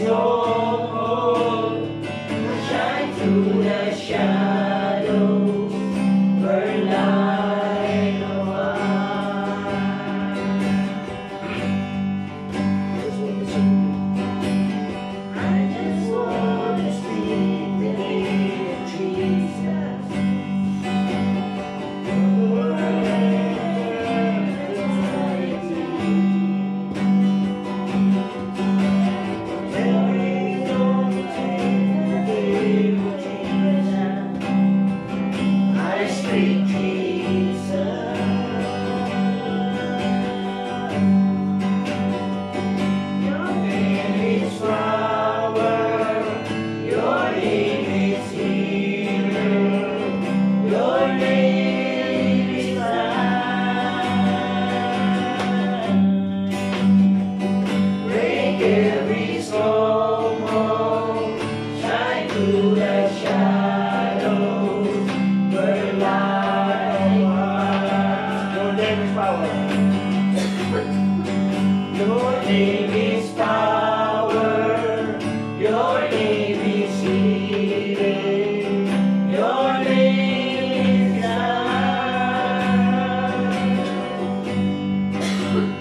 stronghold, shine through the shadows, burn like a fire. I just want to speak the name of Jesus. Every stronghold, shine through the shadows, burn like fire. Your name is power. Your name is power. Your name is healing. Your name is life.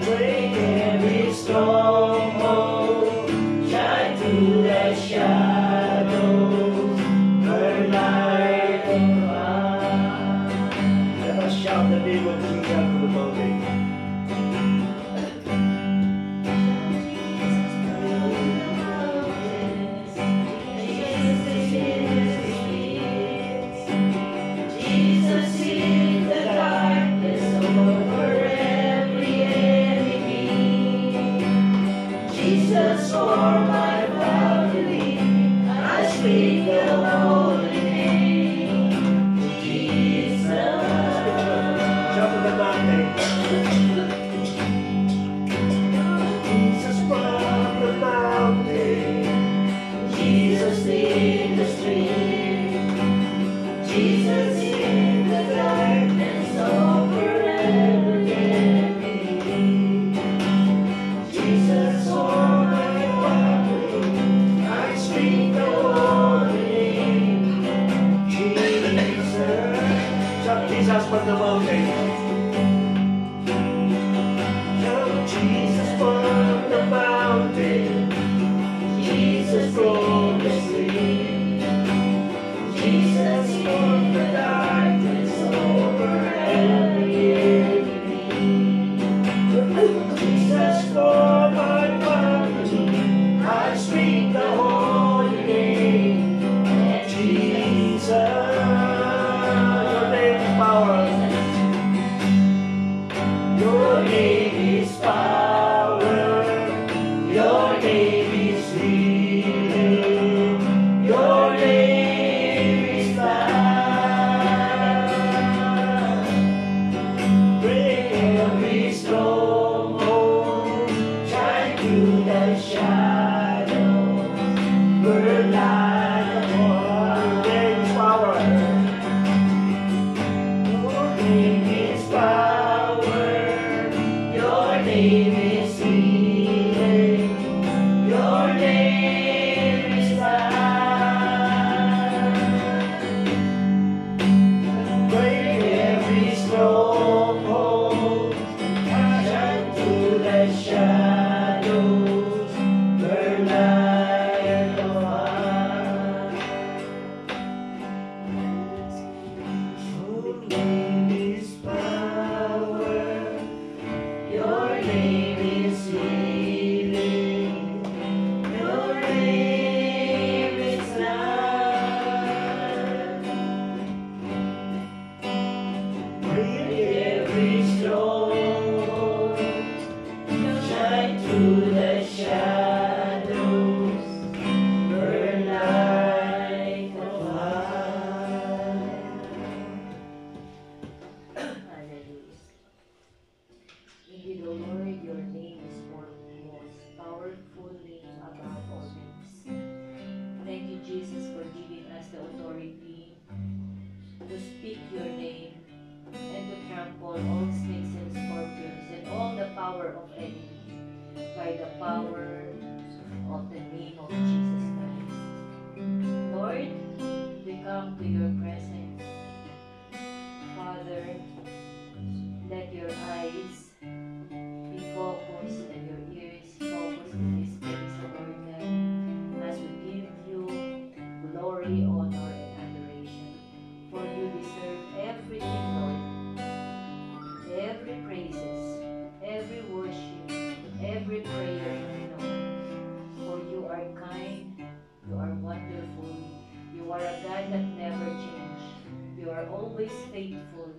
Break every stronghold, shine through the shadows, burn like a fire. Let us shout the name of Jesus to the mountain. Jesus in the darkness over every enemy. Jesus for my family, I speak the holy name. Jesus. Jump in the mountain. Jesus from the mountain. Jesus in the street. Jesus in the darkness over every enemy. Jesus for my family, I speak the holy name. Jesus. Shout Jesus from the mountain. Shout Jesus from the mountain. Jesus from the street. Jesus from the darkness over every enemy. Jesus for my family, I speak the holy name of Jesus. Your name is power. Your name is power. Your name is healing. Your name is life. Break every stronghold, shine through the shadows, burn like a fire. Your name is power. Your name is healing. Your name is life. Break every stronghold, shine through the shadows, burn always faithful,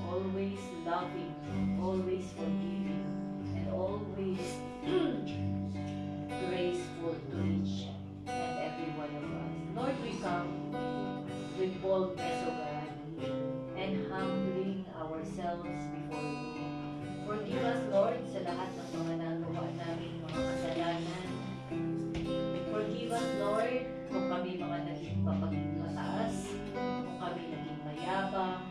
always loving, always forgiving, and always graceful to each and every one of us. Lord, we come with boldness, O God, and humbling ourselves before you. Forgive us, Lord, sa lahat ng mga nagawa namin, mga kasalanan. Forgive us, Lord, kung kami mga naging mataas, kung kami naging mayabang.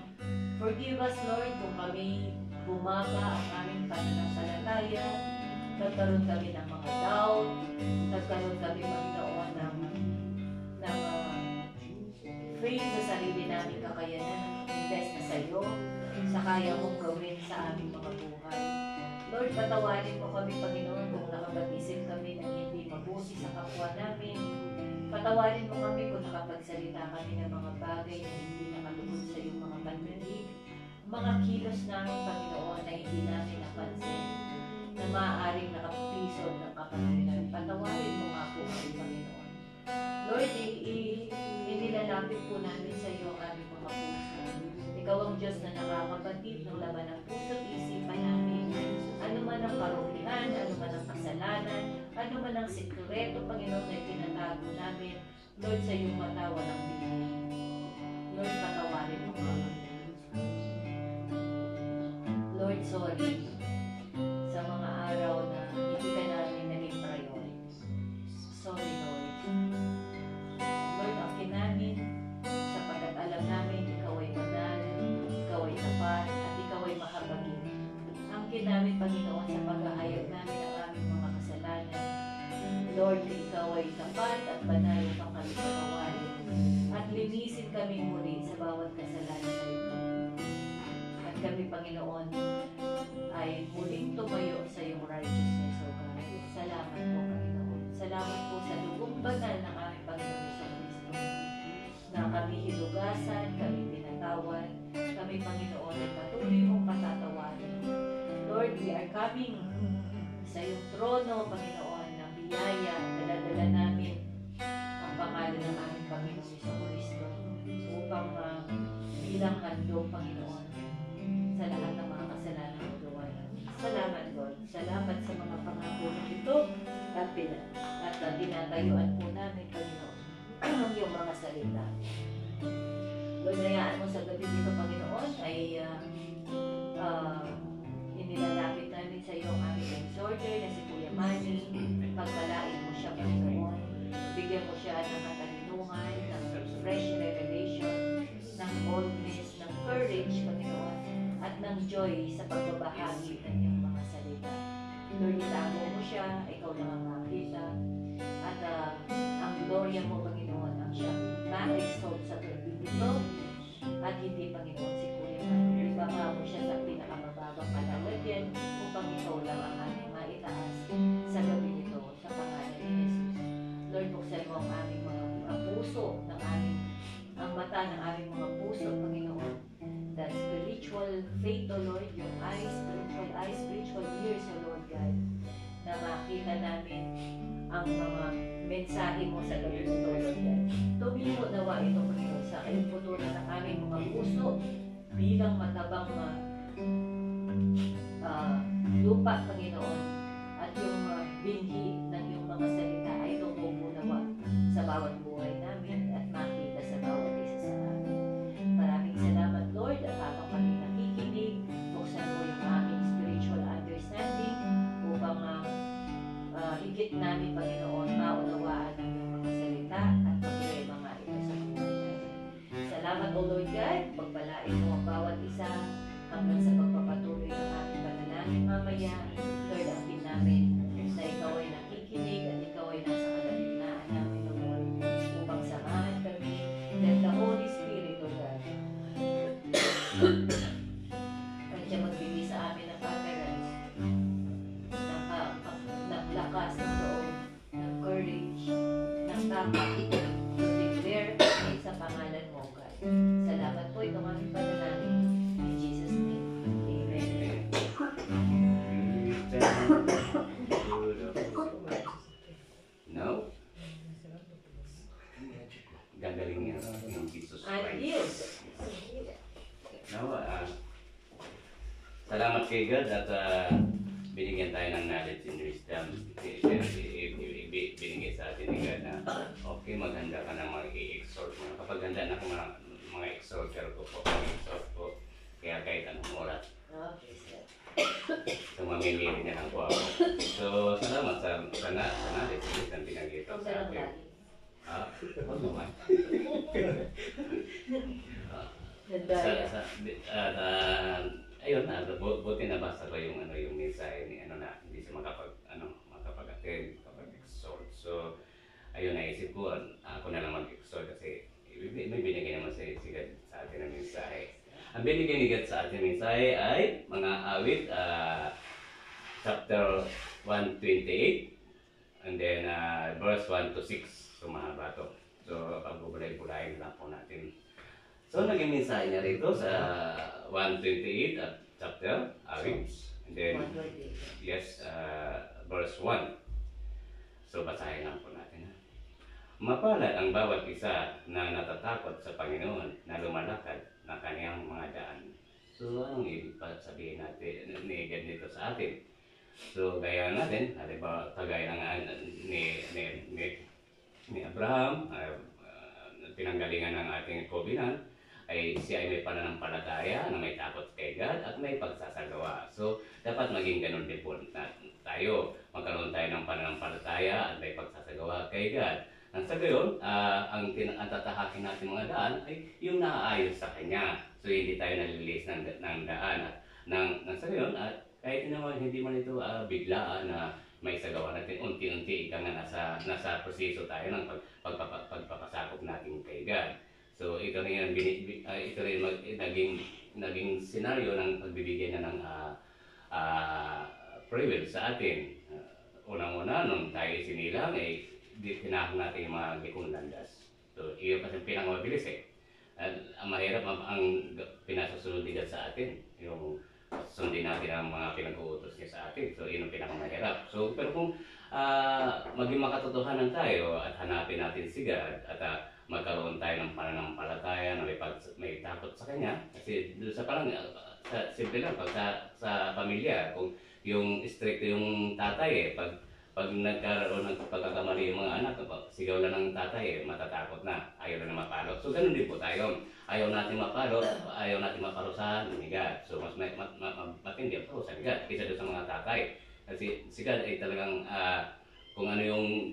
Forgive us, Lord, kung kami bumaba ang aming pananampalataya, nagkaroon kami ng mga doubt, nagkaroon kami, Panginoon, ng faith sa sarili namin kakayanan, invest na sa iyo, sa kaya mong gawin sa aming mga buhay. Lord, patawarin mo kami, Panginoon, kung nakapag-isip kami ng hindi mabuti sa kapwa namin. Patawarin mo kami kung nakapagsalita kami ng mga bagay na hindi nakalugod sa iyong mga pandinig, mga kilos namin, Panginoon, na hindi namin napansin, na maaaring nakapisod ng kapanalan. Patawarin mo nga po kami, Panginoon. Lord, inilalapit po namin sa iyo ang aming mga puso. Ikaw ang Diyos na nakakabatid ng laman ng puso at isipan namin. Ano man ang karulihan, ano man ang kasalanan, ano man ang sikreto, Panginoon, na tinatago namin, Lord, sa iyong mata walang bigay. Lord, patawarin mo kami. Lord, sorry sa mga araw na hindi ka namin naging priority. Sorry, Lord. Lord, akin namin sapagkat alam namin ikaw ay banal, ikaw ay tapat, at ikaw ay mahabagin. Angkin namin, Panginoon, sa pag-ahayag namin ang aming mga kasalanan. Lord, ikaw ay tapat at banal upang kami patawarin at linisin kami muli sa bawat kasalanan na ito. At kami, Panginoon, ay muling tumayo sa iyong righteousness, O God. Salamat po, Panginoon. Salamat po sa lubong banal ng aming Panginoon sa Kristo na kami hilugasan, kami pinatawad, kami, Panginoon, ay patuloy mong patatawarin. Lord, we are coming sa iyong trono, Panginoon, ng biyaya. Dala-dala namin ang pangalan ng aming Panginoon sa Kristo upang bilang handog, Panginoon, sa lahat ng mga kasalanan ng gawa namin. Salamat, Lord. Salamat sa mga pangako nito at tinatayuan po namin, Panginoon, ang iyong mga salita. Lord, hayaan mo sa gabi dito, Panginoon, ay inilalapit namin sa iyo ang aming exhorter na si Kuya Manny. Pagpalain mo siya, Panginoon. Bigyan mo siya ng matalinuhan, ng fresh revelation, ng boldness, ng courage, Panginoon, at ng joy sa pagbabahagi ng iyong mga salita. Lord, itago mo siya, ikaw lang ang makita, at ang gloria mo, Panginoon, ang siya ma-exalt sa gabi dito, at hindi, Panginoon, si Kuya Manny. Ibaba mo siya sa pinakamababang kalalagyan upang ikaw lang ang aming maitaas sa gabi nito, sa pangalan ni Jesus. Lord, buksan mo ang aming mga puso, ang mata ng aming mga puso, Panginoon. The spiritual faith, O Lord, yung spiritual eyes, spiritual ears, O Lord God, na makita namin ang mga mensahe mo sa gabi nito, Lord God. Tumimo nawa ito, Panginoon, sa kaliputunan ng aming mga puso bilang matabang lupa, Panginoon, at yung binhi ng iyong mga salita ay tumubo nawa sa bawat buhay namin at makita sa bawat isa sa amin. Maraming salamat, Lord, at habang kami nakikinig, buksan mo yung aming spiritual understanding upang higit namin, Panginoon, maunawaan ang iyong mga salita at magrema nga ito sa buhay namin. Salamat, O Lord God, pagpalain mo ang bawat isa hanggang sa pagpapatuloy ng aming panalangin mamaya. Lord, akin namin na ikaw ay nakikinig at ikaw ay nasa kalagitnaan namin, O Lord, upang samahan kami. Let the Holy Spirit, O God, at siya magbigay sa amin ng utterance, ng lakas, ng loob, ng courage, ng tapat, to declare sa pangalan mo, God. Salamat po, itong aming panalangin. In Jesus' name, Amen. No? Gagaling yan ng Jesus Christ. Adios. salamat kay God at binigyan tayo ng knowledge and wisdom. Binigay sa atin ni God na okay, maghanda ka ng mga i-exhort mo. Kapag handa na ako mga exhorter ko po, exhort ko, kaya kahit anong oras. Okay, sir. So, mamimili na lang po ako. So, salamat sa knowledge and wisdom binigay ito Kung sa saan atin. lagi. Huwag naman. Nandaya. Ayun na, buti nabasa ko yung mensahe ni hindi siya makapag-attend, makapag-exhort. So, ayun, naisip ko, ako na lang mag-exhort kasi may binigay naman sa atin ng mensahe. Ang binigay ni God sa atin ng mensahe ay mga awit, chapter 128, and then verse 1 to 6. So, mahaba to. So, pagbubulay-bulayin lang po natin. So, naging mensahe niya rito sa 128 at chapter, awits. And then, 128. yes, verse 1. So, basahin lang po natin. Mapalad ang bawat isa na natatakot sa Panginoon na lumalakad na kaniyang mga daan. So, anong ibig sabihin natin ni God dito sa atin? So, gaya natin, halimbawa, kagaya ng ni Abraham, pinanggalingan ng ating kobinan, ay siya ay may pananampalataya na may takot kay God at may pagsasagawa. So, dapat maging ganun din po tayo. Magkaroon tayo ng pananampalataya at may pagsasagawa kay God. Nang sa gayon, ang tatahakin natin mga daan ay yung naaayos sa Kanya. So, hindi tayo nalilis ng daan. At nang sa gayon, kahit naman hindi man ito biglaan na may sagawa natin, unti-unti ika nga nasa proseso tayo ng pagpapasakop natin kay God. So ito rin naging senaryo ng pagbibigay na ng free will sa atin. Unang-una, nung tayo sinilang, tinahon natin yung mga likong landas. So iyon kasi pinangmabilis ang mahirap ang pinasusunod ni God sa atin, yung sundin natin ang mga pinag-uutos niya sa atin. So iyon ang pinakamahirap. So pero kung maging makatotohanan tayo at hanapin natin si God at magkaroon tayo ng pananampalataya na may takot sa Kanya. Kasi doon sa parang, simple lang, sa pamilya, kung yung strict yung tatay pag nagkaroon ng pagkakamali yung mga anak, sigaw na ng tatay, matatakot na, ayaw na mapalo. So ganun din po tayo. Ayaw natin mapalo sa God. So mas matindi ang parusa ni God kaysa doon sa mga tatay. Kasi si God ay talagang kung ano yung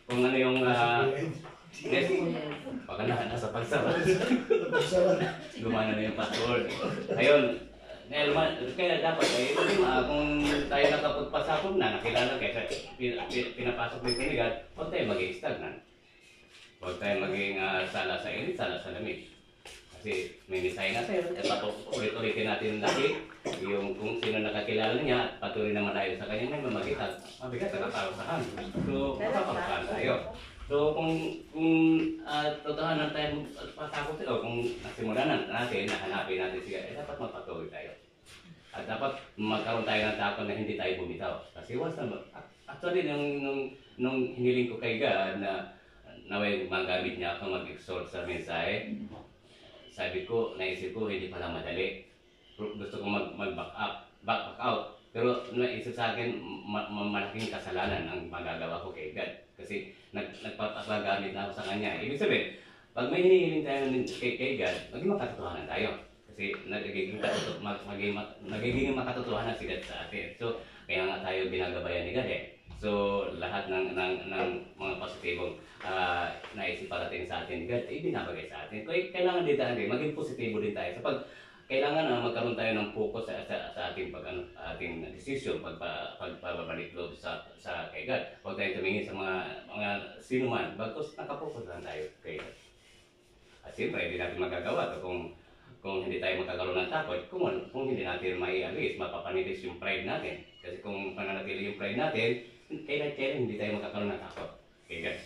kung ano yung yes, baka nasa pagsara. Gumana na yung password. Ayun, kaya dapat kung tayo nakapagpasakop na, nakilala kaysa pinapasok dito ni God, huwag tayo maging stagnant. Huwag tayo maging sala sa init, sala sa lamig. Kasi may mensahe nga tayo, ulit-ulitin natin lagi yung kung sino nakakilala niya at patuloy na malayo sa kanya, may mamagitan, mabigat na kaparusahan. So, mapaparusahan tayo. So, kung totohanan tayo pasakot o kung nasimulan natin, nahanapin natin siya, dapat magpatuloy tayo. At dapat magkaroon tayo ng takot na hindi tayo bumitaw. Kasi actually, nung hiniling ko kay God na naway magamit niya ako mag-exhort sa mensahe, sabi ko, naisip ko, hindi pala madali. Gusto ko back out. Pero naisip sa akin, malaking kasalanan ang magagawa ko kay God. Kasi nagpapagamit na ako sa Kanya. Ibig sabihin, pag may hinihiling tayo kay God, maging makatotohanan tayo. Kasi nagiging makatotohanan si God sa atin. So, kaya nga tayo ginagabayan ni God So, lahat ng mga positibong naisip parating sa atin ni God, binabagay sa atin. Kaya kailangan din tayo, maging positibo din tayo. So, kailangan magkaroon tayo ng focus sa ating ating decision pagbabalik loob sa kay God. Huwag tayong tumingin sa mga sino man, bagkus nakapokus lang tayo kay God. At siyempre, hindi natin magagawa to kung hindi tayo magkakaroon ng takot, kung hindi natin maialis, mapapanilis yung pride natin. Kasi kung pananatili yung pride natin, kailan hindi tayo magkakaroon ng takot kay God.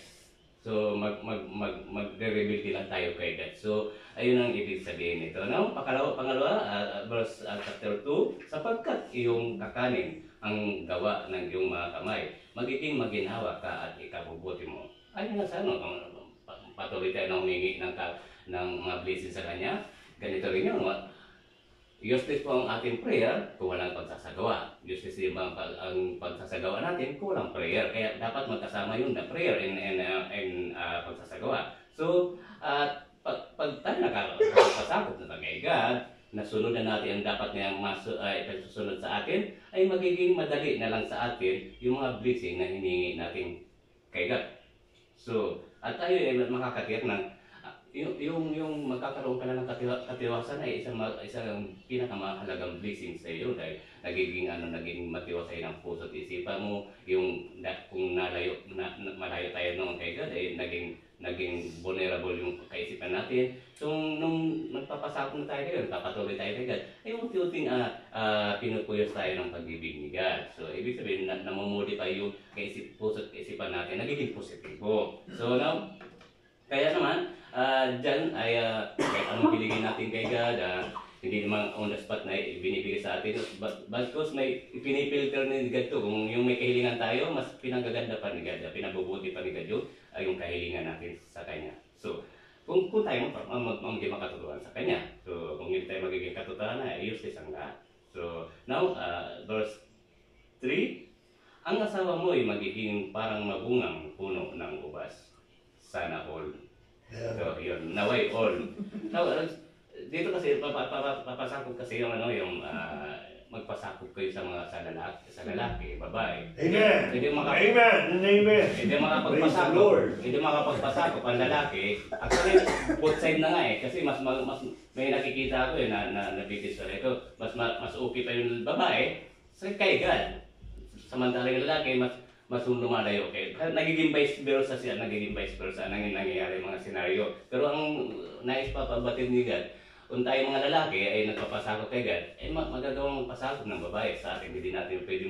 So, mag-rebuild lang tayo kay God. So, ayun ang ibig sabihin nito. Now, pangalawa, verse chapter 2, sapagkat iyong kakanin ang gawa ng iyong mga kamay, magiging maginhawa ka at ikabubuti mo. ayun na sa ano, patuloy tayo na humingi ng mga blessing sa Kanya. Ganito rin yun. Useless po ang ating prayer kung walang pagsasagawa. Useless din ang pagsasagawa natin kung walang prayer. Kaya dapat magkasama yun na prayer and pagsasagawa. So, pag tayo nakapasakot na kay God, nasunod na natin ang dapat niyang susunod sa atin, ay magiging madali na lang sa atin yung mga blessing na hiningi natin kay God. So, at tayo ay makakatiyak ng yung magkakaroon ka na ng katiwasan ay isang pinakamahalagang blessing sa iyo dahil naging matiwasay ng puso at isipan mo yung kung malayo tayo noon kay God ay naging vulnerable yung kaisipan natin. So, nung nagpapasakot na tayo ngayon, papatuloy tayo kay God, ay unti-unting pinupuyos tayo ng pag-ibig ni God. So, ibig sabihin, namumuli pa yung puso at kaisipan natin, nagiging positibo. So, now, kaya naman, dyan ay kahit anong piligin natin kay God, hindi naman on the spot na binibigay sa atin. But because may pinipilter ni God to, kung yung may kahilingan tayo, mas pinagaganda pa ni God, pinabubuti pa ni God yung kahilingan natin sa Kanya. So, kung tayo magiging makatutuhan sa Kanya, so kung hindi tayo magiging katutuhan na, useless ang lahat. So, now, verse 3, ang asawa mo ay magiging parang mabungang puno ng ubas. Sana all. So, yun, naway all. Now, dito kasi papasakop kasi yung magpasakop kayo sa mga sa lalaki, babae. Amen. Hindi Amen. Amen. Hindi makapagpasakop ang lalaki. Actually, both side na nga kasi mas may nakikita ako na nabibis ito. Mas okay pa yung babae sa kay God. Samantalang yung lalaki mas lumalayo kay. Nagiging vice versa nangyayari mga senaryo. Pero ang nais papabatid ni God, kung tayo mga lalaki ay nagpapasakot kay God, ay magagawang pasakot ng babae sa atin. Hindi natin pwede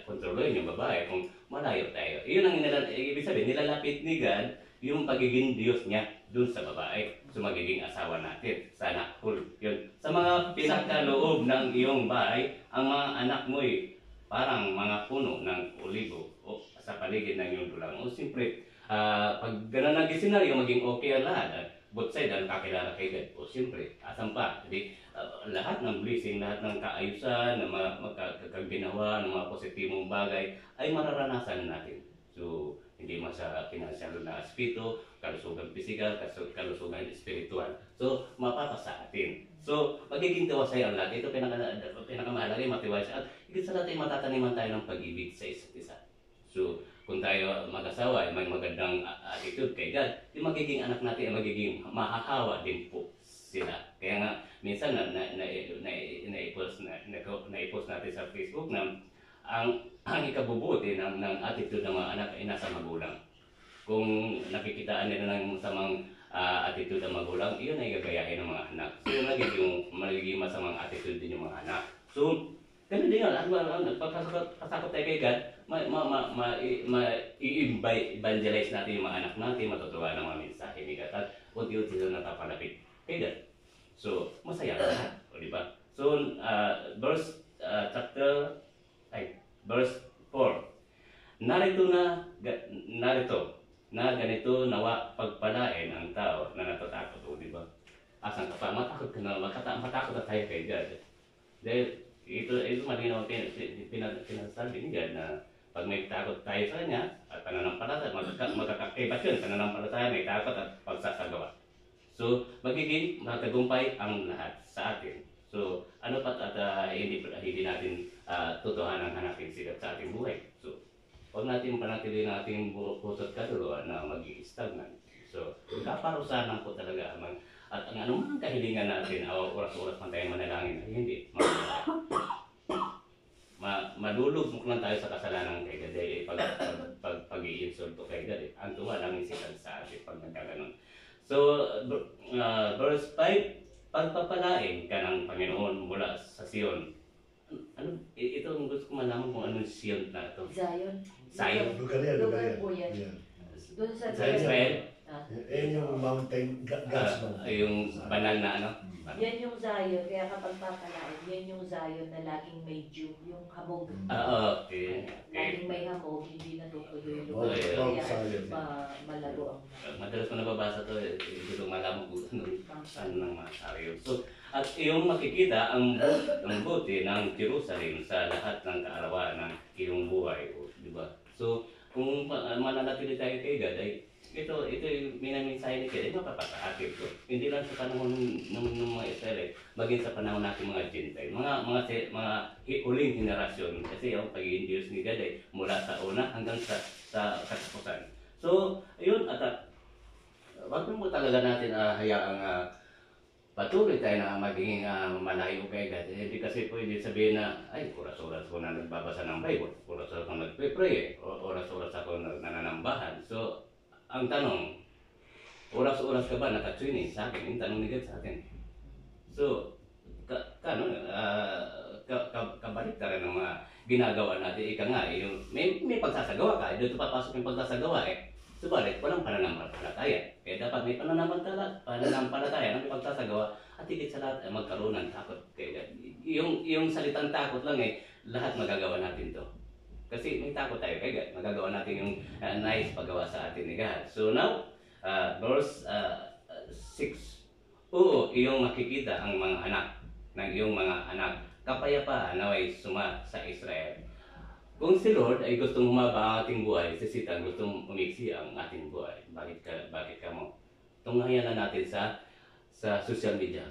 kontrolin yung babae kung malayo tayo. Iyon ang ibig sabihin, nilalapit ni God yung pagiging Diyos niya dun sa babae. So magiging asawa natin. Sana all. Yun. Sa mga pinakaloob ng iyong bahay, ang mga anak mo ay parang mga puno ng olibo o sa paligid ng iyong dulang. O siyempre, pag gano'n nang senaryo, maging okay ang lahat. Both side ang kakilala kay God. O siyempre, asan pa? Jadi, lahat ng blessing, lahat ng kaayusan, ng magkaginawa, ng mga positibong bagay, ay mararanasan natin. So, hindi man sa financial na aspito, kalusugan pisikal, kalusugan espiritual. So, mapapasa atin. So, magiging tiwasay ang lahat. Ito pinakamahalaga yung matiwasay. At higit sa lahat ay matataniman tayo ng pag-ibig sa isa't isa. So, kung tayo mag-asawa ay may magandang attitude kay God, yung magiging anak natin ay magiging mahahawa din po sila. Kaya nga, minsan na-post natin sa Facebook na ang ikabubuti ng attitude ng mga anak ay nasa magulang. Kung nakikitaan nila ng masamang attitude ng magulang, iyon ay gagayahin ng mga anak. So, magiging masamang attitude din yung mga anak. So, ganun din yun. Pasakot tayo kay God, i-evangelize natin yung mga anak natin, matutuwa ng mga mensahe ni God, at unti-unti sila nakapalapit kay God. So, masaya ka lahat. O, diba? So, verse 4. Narito na ganito nawa pagpalain ang tao na natatakot. O, diba? Asan ka pa? Matakot ka na. Matakot na tayo kay God. Dahil, ito malinaw pinasabi ni God na pag may takot tayo sa Kanya at pananampalataya, magkakakibat yun, pananampalataya, may takot at pagsasagawa. So, magiging matagumpay ang lahat sa atin. So, ano pat at hindi natin tutuhan ang hanapin sigat sa ating buhay. So, huwag natin panatili natin puso't kaluluwa na mag-i-stagnant. So, kaparusahan po talaga at ang anumang kahilingan natin, oras-oras man tayo manalangin, ay hindi. Madulog lang tayo sa kasalanan kay God. Pag-i-insulto kay God. Ang tuwa lang isipan sa atin pag nagkaganon. So, verse 5, pagpapalain ka ng Panginoon mula sa Sion. Ito ang gusto ko malaman kung anong Sion na ito. Zion. Zion. Lugar po yan. Doon sa Israel. Yan yung mountain gods mo. Yung banal na ano. Yan yung Zion, kaya kapag papalain, yan yung Zion na laging may dew, yung hamog. Okay. Laging may hamog, hindi natutuloy yung Oh, kaya Zion. malaro ang Madalas ko nababasa to, hindi ko malamang kung saan nang masabi yun. So, at iyong makikita ang buti ng Jerusalem sa lahat ng kaarawan ng iyong buhay. Di ba? So, kung mananatili tayo kay God, ay ito yung minamensahe ni God, ay mapapataakit ko. Hindi lang sa panahon ng mga Israel, maging sa panahon natin mga Gentile, mga huling henerasyon. Kasi yung pagiging Diyos ni God ay mula sa una hanggang sa katapusan. So, ayun, at wag mo talaga natin hayaang patuloy tayo na magiging malayo kay God. Hindi kasi pwede sabihin na, ay, oras-oras ko na nagbabasa ng Bible, oras-oras ko nagpe-pray, oras-oras ako nananambahan. So, ang tanong, oras-oras ka ba nakatunin sa akin? Yung tanong ni God sa atin. So, kabalik ka rin ng mga ginagawa natin. Ika nga, may pagsasagawa ka, dito papasok yung pagsasagawa eh. Subalit, walang pananampalataya. Kaya dapat may pananampalataya na may pagsasagawa at higit sa lahat magkaroon ng takot. Kaya yung salitang takot lang eh, lahat magagawa natin to. Kasi may takot tayo kay God. Magagawa natin yung nais paggawa sa atin ni God. So now, verse 6. Oo, iyong makikita ang mga anak ng iyong mga anak. Kapayapaan naway suma sa Israel. Kung si Lord ay gustong humaba ang ating buhay, si Satan gustong umiksi ang ating buhay. Bakit ka mo? Tunghayan na natin sa social media.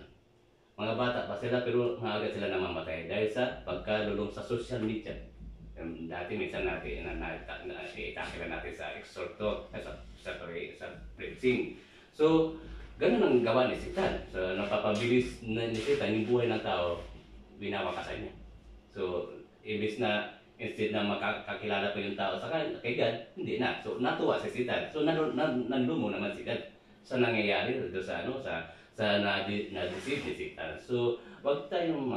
Mga bata pa sila pero maaga sila namamatay dahil sa pagkalulong sa social media. Dati minsan natin itakila natin sa exhorto, sa preaching. So, ganun ang gawa ni Satan. So, napapabilis ni Satan yung buhay ng tao, binawakasan niya. So, ibig na instead na makakilala pa yung tao sa kay God, hindi na. So, natuwa si Satan. So, nanlumo naman si God sa nangyayari doon sa na-deceive ni Satan. So, wag tayong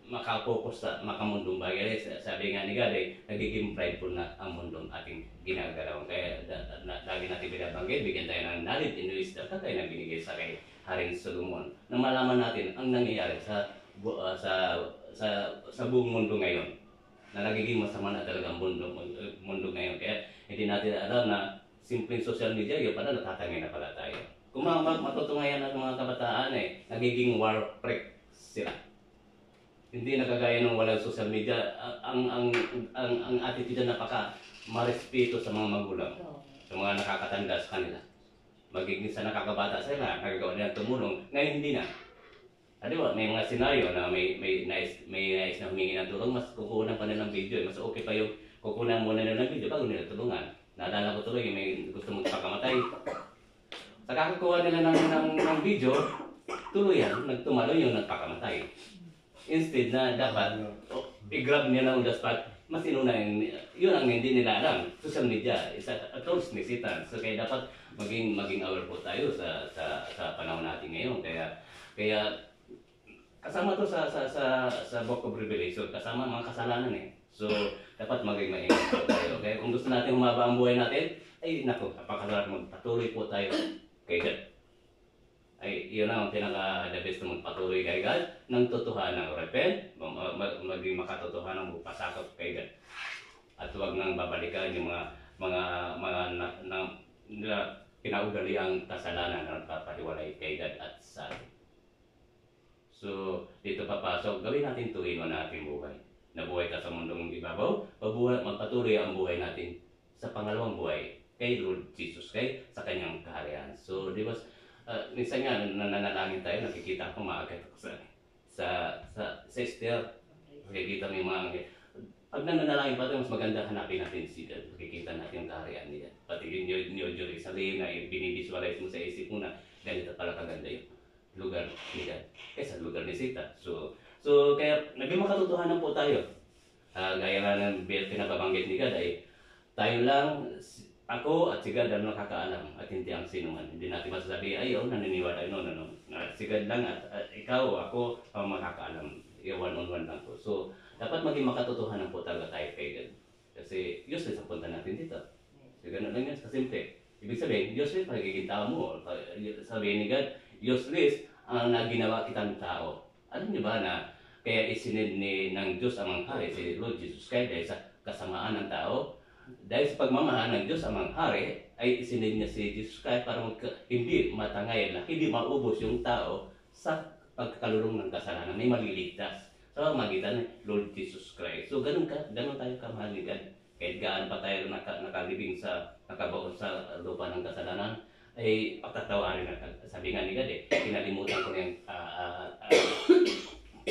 makapokus sa makamundong bagay. Sabi nga ni God, nagiging prideful na ang mundong ating ginagalaw. Kaya lagi natin binabanggit, bigyan tayo ng knowledge and wisdom na tayo na binigay sa kay Haring Solomon. Na malaman natin ang nangyayari sa buong mundo ngayon. Na nagiging masama na talaga ang mundo ngayon. Kaya hindi natin alam na simpleng social media, yun pala natatangay na pala tayo. Kung matutungayan ng mga kabataan nagiging war freak sila. Hindi nakagaya ng walang social media. Ang attitude na marespeto sa mga magulang, sa mga nakakatanda sa kanila. Magiging sa nakakabata sila, nagagawa nila tumulong. Ngayon hindi na. Di ba, may mga senaryo na may nais na humingi ng tulong, mas kukunan pa nila ng video. Mas okay pa yung kukunan muna nila ng video bago nila tulungan. Naalala ko tuloy, may gusto magpakamatay. Sa kakakuha nila ng video, tuloy yan, nagtumalo yung nagpakamatay. Instead na dapat i-grab nila on the spot, mas inuna yun ang hindi nila alam. Social media is a tools ni Satan. So kaya dapat maging aware po tayo sa panahon natin ngayon. Kaya kasama to sa Book of Revelation, kasama mga kasalanan eh. So dapat maging maingat po tayo. Kaya kung gusto natin humaba ang buhay natin, ay naku, napakasarap magpatuloy po tayo kay God. Ay, yun ang pinaka-the best na magpatuloy kay God ng totohanan. Repent, maging makatotohanan ng pasakop kay God. At huwag nang babalikan yung mga kinaugaliang kasalanan na nagpapaliwalay kay God at sa atin. So, dito papasok, gawin natin tuwing na ating buhay. Nabuhay ka sa mundong ibabaw, magpatuloy ang buhay natin sa pangalawang buhay kay Lord Jesus, sa kanyang kaharian. So, di ba, minsan nga, nananalangin tayo, nakikita ko maagat ako sa Esther. Nakikita mo yung mga, pag nananalangin pa tayo, mas maganda hanapin natin si God. Nakikita natin yung kaharian niya. Pati yung New Jerusalem na binivisualize mo sa isip mo na ganito pala kaganda yung lugar ni God kaysa lugar ni Satan. So kaya naging makatotohanan po tayo. Gaya nga ng pinababanggit ni God ay tayo lang, ako at si God ang nakakaalam at hindi ang sino man. Hindi natin masasabi, ay naniniwala, no. Si God lang at ikaw, ako ang makakaalam. One-on-one lang po. So dapat maging makatotohanan po talaga tayo kay God. Kasi useless ang punta natin dito. So ganun lang yan, kasimple. Ibig sabihin, useless pagiging tao mo. Sabihin ni God, useless ang naginawa kitang tao. Alam niyo ba na kaya isinid ng Diyos amang hari si Lord Jesus Christ dahil sa kasamaan ng tao? Dahil sa pagmamahal ng Diyos amang hari ay isinid niya si Jesus Christ para hindi matangay na hindi maubos yung tao sa pagkalulong ng kasalanan. May maliligtas sa magitan ng Lord Jesus Christ. So ganun tayo kamahal ni God. Kahit gaano pa tayo nakalibing nakabaon sa lupa ng kasalanan, ay pagtatawarin na. Sabi nga ni God kinalimutan ko na yung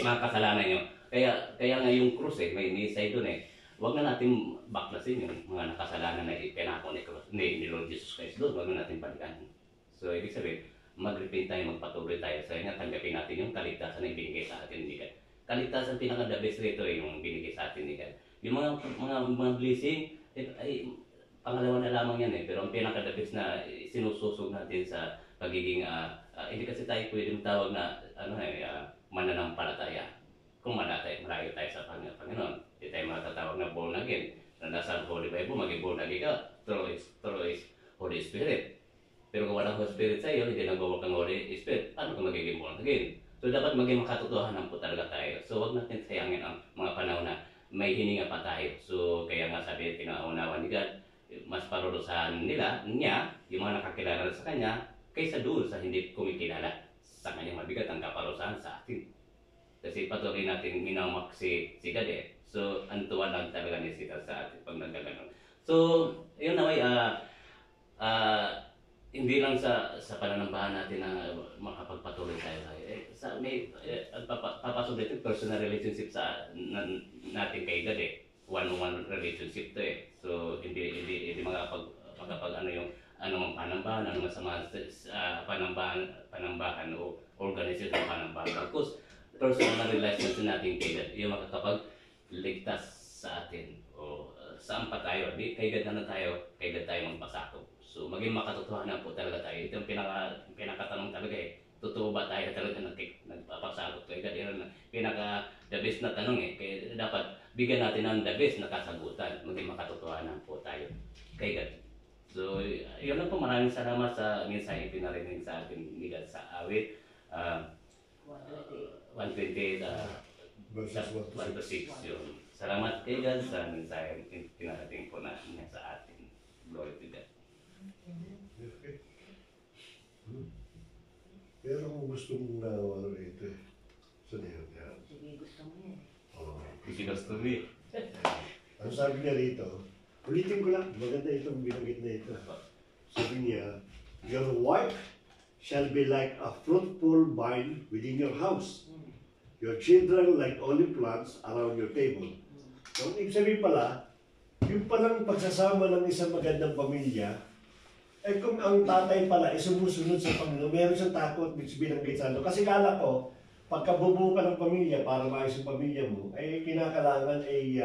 mga kasalanan nyo. Kaya nga yung krus may nisay doon huwag na natin baklasin yung mga nakasalanan na ipinako ni Lord Jesus Christ doon. Huwag na natin balikan. So ibig sabihin, mag-repent tayo, magpatuloy tayo sa inyo, tanggapin natin yung kaligtasan na ibinigay sa atin ni God. Kaligtasan pinaka-the best rito yung binigay sa atin ni God. Yung mga blessing, ay pangalawa na lamang yan pero ang pinaka-the best na sinususog natin sa pagiging, hindi kasi tayo pwedeng tawag na, mananampalataya. Kung malayo tayo sa Panginoon, hindi tayo matatawag na born again. Na nasa Holy Bible, maging born again ka, through Holy Spirit. Pero kung walang Holy Spirit sa iyo, hindi nag-work ang Holy Spirit, paano ka magiging born again? So dapat maging makatotohanan po talaga tayo. So wag natin sayangin ang mga panahon na may hininga pa tayo. So kaya nga sabi, pinaunawa ni God, mas parurusahan niya, yung mga nakakilala sa Kanya, kaysa doon sa hindi kumikilala sa Kanya. Mabigat ang kaparusahan sa atin. Kasi patuloy natin minamak si God So antuwa lang talaga ni Sita sa atin pag nagkaganon. So yun na hindi lang sa pananambahan natin na makapagpatuloy tayo. Papasok dito personal relationship sa natin kay God one-on-one relationship to So hindi makapag yung anong panambahan, anong masama panambahan o organisasyon ng panambahan. Of course, personal relationship natin kay God, yung makakapagligtas sa atin o saan pa tayo. Kay God na tayo, kay God tayo magpasakop. So maging makatotohanan po talaga tayo. Ito yung pinakatanong talaga Totoo ba tayo talaga nagpapasakop kay God? Yan ang pinaka-the best na tanong Kaya dapat bigyan natin ng the best na kasagutan. Maging makatotohanan po tayo kay God. So yun lang po. Maraming salamat sa mensahe pinarinig sa atin ni God sa awit. 128 verses 1 to 6 yun. Salamat kay God sa mensahe pinarating po na niya sa atin. Glory to God. Okay. Pero kung gusto mong nawala ito sa niyo yan. Sige, gusto mo yan. Gusto mo Ang sabi niya rito, ulitin ko lang, maganda itong binanggit na ito. Sabi niya, your wife shall be like a fruitful vine within your house. Your children like olive plants around your table. So, ibig sabihin pala, yung palang pagsasama ng isang magandang pamilya, ay kung ang tatay pala ay sumusunod sa Panginoon, meron siyang takot, binanggit sa ano. Kasi kala ko, pagkabubuo ka ng pamilya para maayos yung pamilya mo, ay kinakalangan ay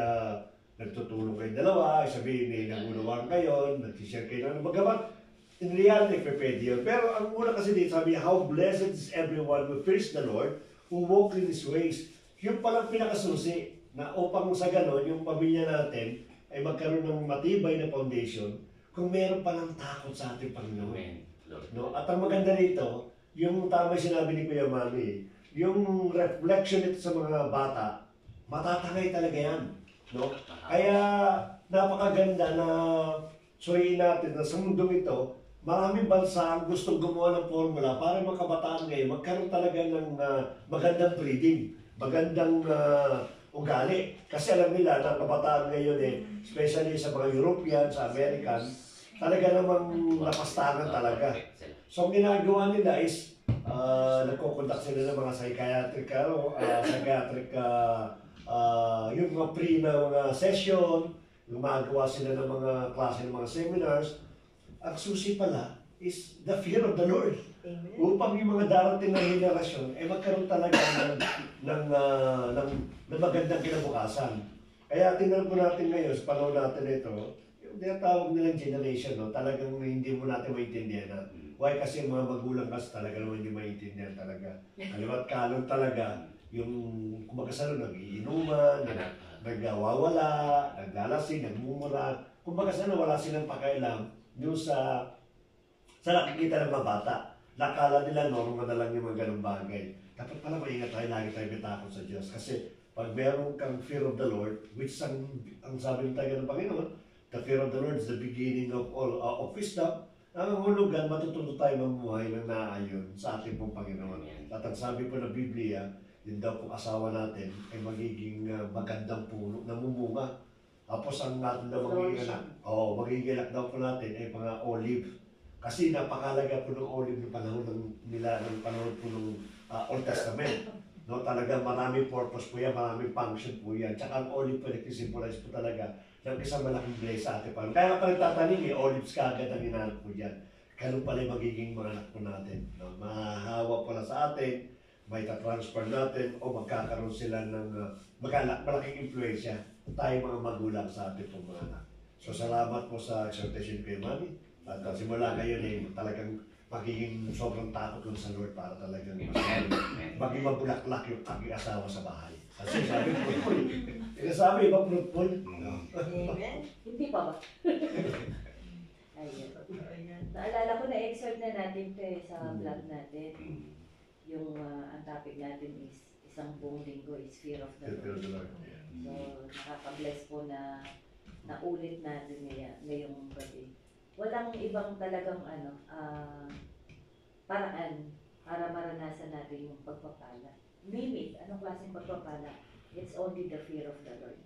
nagtutulong kayo dalawa, ay sabihin nagulawang kayo, nag-share kayo ng magawa. In reality, pwede yun. Pero ang una kasi dito, sabi niya, how blessed is everyone who fears the Lord, who walk in His ways. Yung palang pinakasusi, na upang sa ganon, yung pamilya natin ay magkaroon ng matibay na foundation, kung meron palang takot sa ating Panginoon. No? At ang maganda rito, yung tama sinabi ni Kuya Mami, yung reflection nito sa mga bata, matatangay talaga yan. No? Kaya napakaganda na suwayin natin na sa mundong ito, maraming bansa ang gustong gumawa ng formula para mga kabataan ngayon magkaroon talaga ng magandang breeding, magandang ugali. Kasi alam nila na kabataan ngayon especially sa mga European, sa American, talaga namang napastangan talaga. So ang ginagawa nila is nagkukondak sila ng mga yung mga pre na mga session, gumagawa sila ng mga klase ng mga seminars. Ang susi pala is the fear of the Lord. Amen. Upang yung mga darating na henerasyon ay magkaroon talaga ng magandang kinabukasan. Kaya tingnan po natin ngayon, sa panahon natin ito, yung tinatawag nilang generation, no, talagang hindi mo natin maintindihan na. Why? Kasi yung mga magulang kasi talaga naman hindi maintindihan talaga. Kaliwat kalong talaga, yung kumbaga nag-iinuman, nagwawala, naglalasing, nagmumura. Kumbaga wala silang pakialam yung sa Sa nakikita ng mga bata, nakala nila normal na lang yung mga ganung bagay. Dapat pala maingat tayo, lagi tayo bitakot sa Diyos. Kasi pag meron kang fear of the Lord, which ang sabi ng tayo ng Panginoon, the fear of the Lord is the beginning of all of wisdom. Ang hulugan, matututo tayo mamuhay ng naayon sa ating pong Panginoon. At ang sabi po ng Biblia, yun daw pong asawa natin ay magiging magandang puno, namumunga. Tapos ang natin daw magiging anak daw po natin ay mga olive. Kasi napakalaga po ng olive ng panahon ng panahon po ng Old Testament. No, talaga maraming purpose po yan, maraming function po yan. Tsaka ang olive po nag-symbolize po talaga ng isang malaking bless sa ating Panginoon. Kaya pa nagtatanim olives kaagad ang inaanap po dyan. Ganun pala yung magiging mga anak po natin. No? Mahahawa po na sa atin, may transfer natin, o magkakaroon sila ng malaking influensya tayo mga magulang sa ating pong mga anak. So salamat po sa exhortation kay Mami. At simula ngayon ay talagang magiging sobrang takot lang sa Lord para talagang maging mabulaklak yung aking asawa sa bahay. Kasi sabi fruitful. Sabi ba fruitful? Amen. Hindi pa ba? Ayun. Naalala ko na excerpt na natin ito sa vlog natin. Yung ang topic natin is isang buong linggo is fear of the Lord. So nakaka-bless po na naulit natin ngayong gabi. Walang ibang talagang paraan para maranasan natin yung pagpapala. Name it, anong klaseng pagpapala? It's only the fear of the Lord.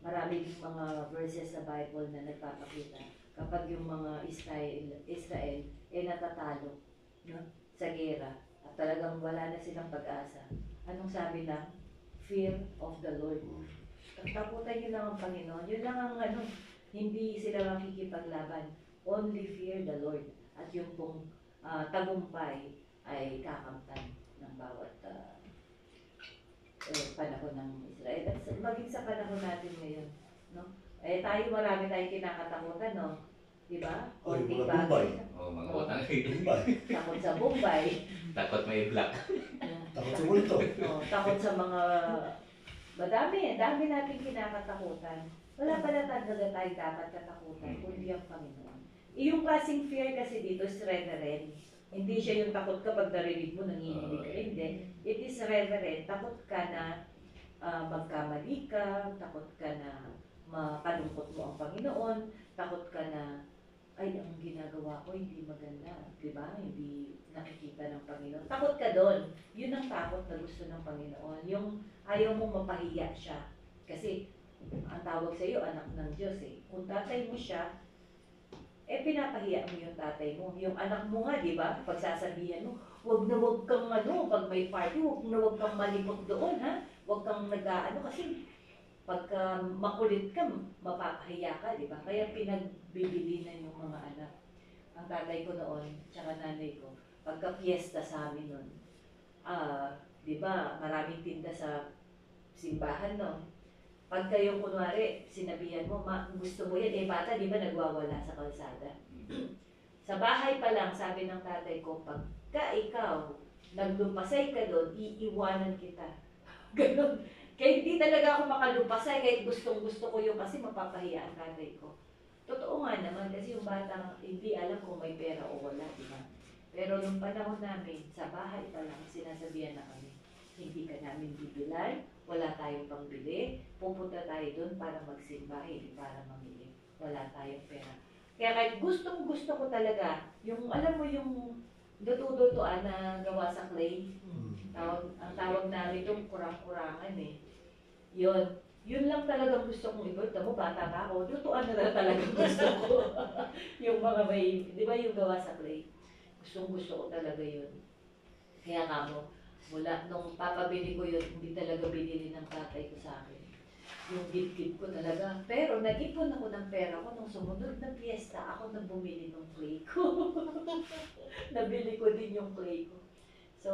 Maraming mga verses sa Bible na nagpapakita kapag yung mga Israel ay natatalo, no, sa gera at talagang wala na silang pag-asa. Anong sabi lang? Fear of the Lord. Takutan nyo lang ang Panginoon. Yun lang ang hindi sila makikipaglaban. Only fear the Lord. At yung pong tagumpay ay kakamtan ng bawat panahon ng Israel. At maging sa panahon natin ngayon, no? Tayo marami tayong kinakatakutan, no? Diba? Konting bagay. Mga utang. Takot sa Bombay. Takot may black. Takot sa multo. Takot sa mga... Dami natin kinakatakutan. Wala pala talaga tayo dapat katakutan, kundi ang Panginoon. Yung klaseng fear kasi dito is reverent. Hindi siya yung takot ka pag narinig mo, nanginginig ka. Hindi. It is reverent. Takot ka na magkamali ka, takot ka na makalungkot mo ang Panginoon, takot ka na, ay, ang ginagawa ko hindi maganda. Diba? Hindi nakikita ng Panginoon. Takot ka doon. Yun ang takot na gusto ng Panginoon. Yung ayaw mong mapahiya siya. Kasi ang tawag sa iyo, anak ng Diyos eh. Kung tatay mo siya, pinapahiya mo yung tatay mo. Yung anak mo nga, di ba? Pagsasabihan mo, wag na wag kang pag may party, wag kang malipot doon, ha? Wag kang kasi pagka makulit ka, mapapahiya ka, di ba? Kaya pinagbibilinan yung mga anak. Ang tatay ko noon, tsaka nanay ko, pagka piyesta sa amin noon, di ba, maraming tinda sa simbahan, no? Pag kayo, kunwari, sinabihan mo, gusto mo yan, bata, di ba, nagwawala sa kalsada? Sa bahay pa lang, sabi ng tatay ko, pagka ikaw, naglumpasay ka doon, iiwanan kita. Ganon. Kaya hindi talaga ako makalumpasay, kahit gustong-gusto ko yun, kasi mapapahiya ang tatay ko. Totoo nga naman, kasi yung bata, hindi alam kung may pera o wala, di ba? Pero nung panahon namin, sa bahay pa lang, sinasabihan na kami, hindi ka namin bibilan, wala tayong pangbili, pupunta tayo doon para magsimba, hindi para mamili. Wala tayong pera. Kaya kahit gustong-gusto ko talaga, yung, alam mo yung duto-dutoan na gawa sa clay, ang tawag namin itong kurang-kurangan eh. Yun lang talagang gusto kong ibot. Mo, bata pa ako, dutuan na talaga gusto ko. Yung mga may, di ba yung gawa sa clay? Gustong-gusto ko talaga yun. Kaya nga mo, mula nung papabili ko yun, hindi talaga binili ng tatay ko sa akin. Yung gift ko talaga. Pero nag-ipon ako ng pera ko nung sumunod na piyesta, ako na bumili ng clay ko. Nabili ko din yung clay ko. So,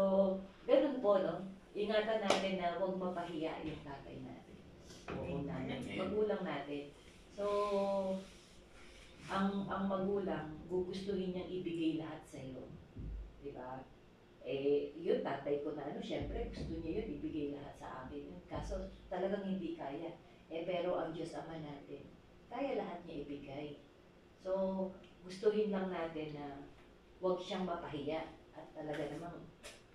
ganun po, no? Ingatan natin na huwag mapahiya yung tatay natin. Oo natin. Magulang natin. So, ang magulang, gugustuhin niyang ibigay lahat sa iyo. Diba? Yun, tatay ko na syempre gusto niya yun, ibigay lahat sa akin. Kaso talagang hindi kaya. Pero ang Diyos Ama natin, kaya lahat niya ibigay. So, gustuhin lang natin na huwag siyang mapahiya. At talaga namang,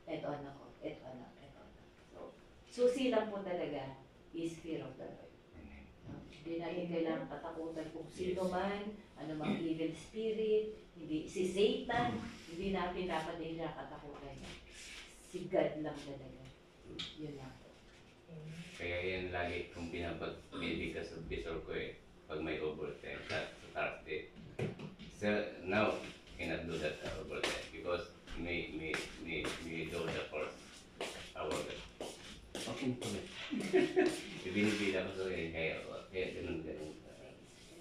eto anak ko, eto anak, eto anak. So, susi lang po talaga is fear of the Lord. Hindi natin kailangan katakutan kung sino man, ano mang evil spirit, hindi, si Satan, hindi natin dapat nila katakutan. Si God lang talaga. Yun lang po. Kaya yan lagi kung pinapag-medical sa bisor ko eh, pag may overtime sa Thursday. So now, cannot do that overtime because may do the first hour. Okay po eh. Ibinibida ko sa kaya ganun.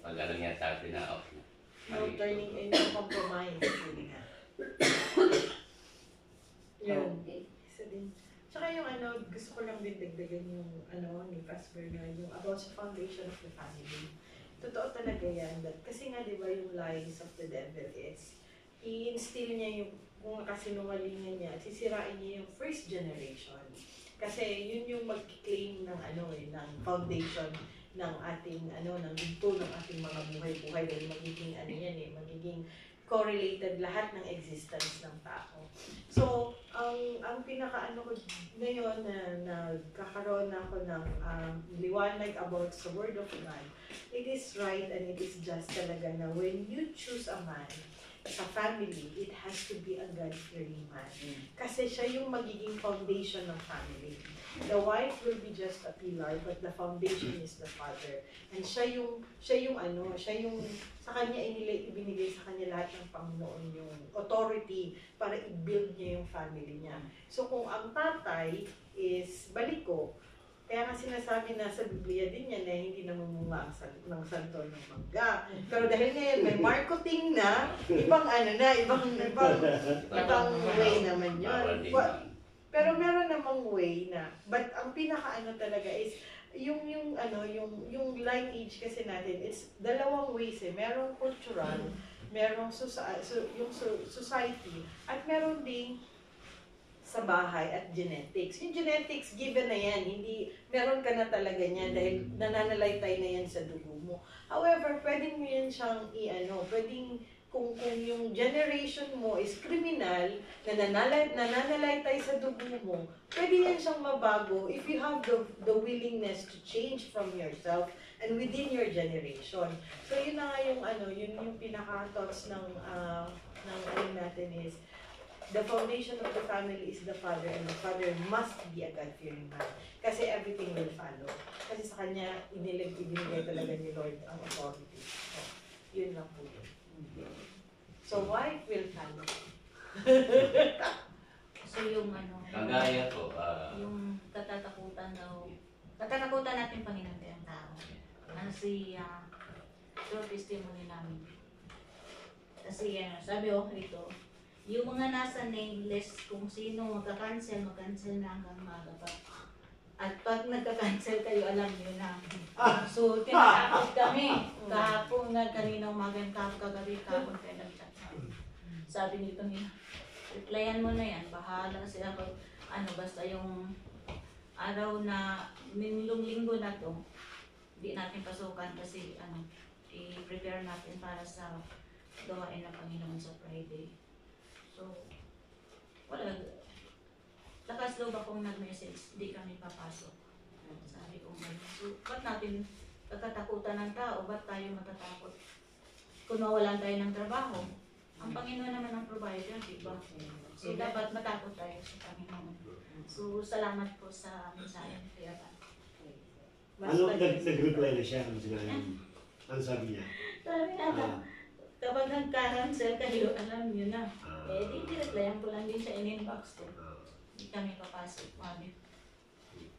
Pag alam niya sa atin na okay. No turning into compromise. Yun nga. Yun. Isa din. Tsaka yung gusto ko lang din dagdagan yung ni Pastor Bernard, yung about sa foundation of the family. Totoo talaga yan. Kasi nga, di ba, yung lies of the devil is, i-instill niya yung kung kasinungalingan niya, sisirain niya yung first generation. Kasi yun yung mag-claim ng ng foundation ng ating ng dito ng ating mga buhay-buhay dahil magiging magiging correlated lahat ng existence ng tao. So, ang pinaka ko ngayon na nagkakaroon ako ng liwanag about sa Word of God, it is right and it is just talaga na when you choose a man sa family, it has to be a God-fearing man. Kasi siya yung magiging foundation ng family. The wife will be just a pillar, but the foundation is the father. And siya yung sa kanya ibinigay sa kanya lahat ng Panginoon yung authority para i-build niya yung family niya. So kung ang tatay is baliko, kaya nga sinasabi na sa Biblia din yan na hindi namumunga ng santo ng mangga. Pero dahil ngayon may marketing na, ibang way naman yun. Pero meron namang way na, but ang pinaka talaga is, yung lineage kasi natin, it's dalawang ways eh. Merong cultural, merong yung society, at meron ding sa bahay at genetics. Yung genetics, given na yan. Hindi, meron ka na talaga niyan dahil nananalaytay na yan sa dugo mo. However, pwedeng mo yan siyang pwedeng kung yung generation mo is criminal, nananalaytay sa dugo mo, pwede yan siyang mabago if you have the willingness to change from yourself and within your generation. So yun na nga yun yung pinaka-thoughts ng natin is, the foundation of the family is the father, and the father must be a God-fearing man. Kasi everything will follow. Kasi sa kanya, ibinigay talaga ni Lord ang authority. So, yun lang po yun. So, wife will follow. So yung Kagaya ko, yung katatakutan natin Panginoon kayang tao. True testimony namin. Kasi sabi ko rito, yung mga nasa name list kung sino magka-cancel na hanggang maga pa. At pag nagka-cancel kayo, alam niyo na. So, tinatakot kami. Kahapon nga, kanina umagang kagabi, kahapon kayo nag-chat. Sabi nito niya, replyan mo na yan, bahala sila pag, basta yung araw na, linggo na to, hindi natin pasukan kasi, i-prepare natin para sa gawain ng Panginoon sa Friday. So, wala. Lakas loob akong nag-message, hindi kami papasok. Sabi ko, so, ba't natin katatakutan ng tao? Ba't tayo matatakot? Kung mawalan tayo ng trabaho, ang Panginoon naman ang provider, di ba? So, dapat matakot tayo sa Panginoon. So, salamat po sa mensahe ni Kuya Van. Nag-reply na siya kung sinabi. Ano sabi niya? Sabi na, kapag nagka-cancel kayo, alam nyo na. Di replyan ko lang din sa in-inbox ko. Hindi kami papasok.